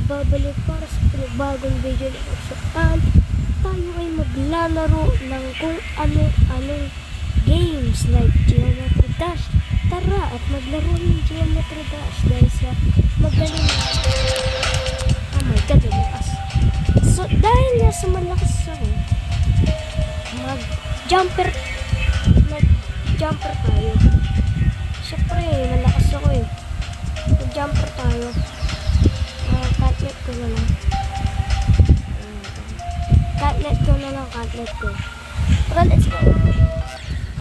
nagbabalik para sa pinagbagang video na kung saan tayo ay maglalaro ng kung ano-anong games like Geometry Dash. Tara at maglaro ng Geometry Dash dahil sa magaling. Oh my god, malakas. So dahil nga sa malakas ako, mag-jumper tayo. Siyempre, malakas ako eh. Mag-jumper tayo. Catlet ko na lang. Catlet ko. Tara, let's go.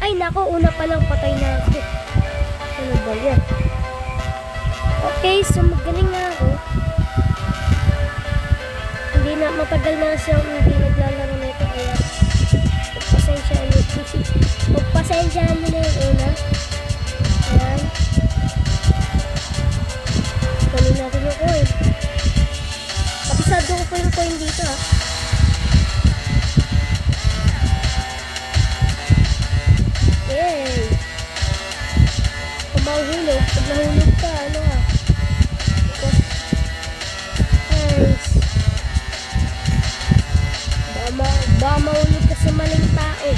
Ay, nako, una pa lang patay na ako. Ano ba yan? Okay, so magaling nga ako. Hindi na, matagal na siyang hindi naglalaro na ito. Kaya, pagpasensyaan mo na yung una. Ayan. Galing natin yung coin. Kapisado ko pa yung coin dito ah. Yay! Kung mahuhulog, pag nahulog ka, ano ah. Nice. Baka mahulog ka sa maling tao.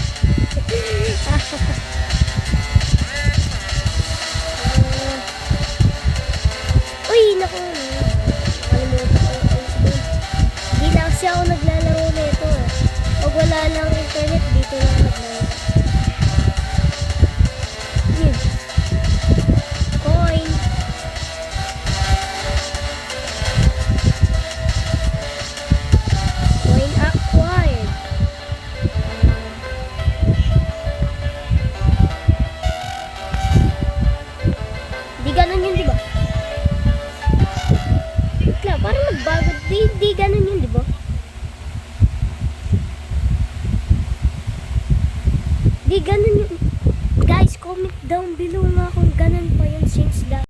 Uy, naku. Nakalimutan ko. Hindi na kasi ako naglalaro na ito eh. Pag wala lang internet, dito lang naglalaro. Coin. Coin acquired. Di ganun yun, diba? Wait, parang nagbago. Di ganun yun, diba? Di ganun yun. Guys, comment down below nga kung ganun pa yun since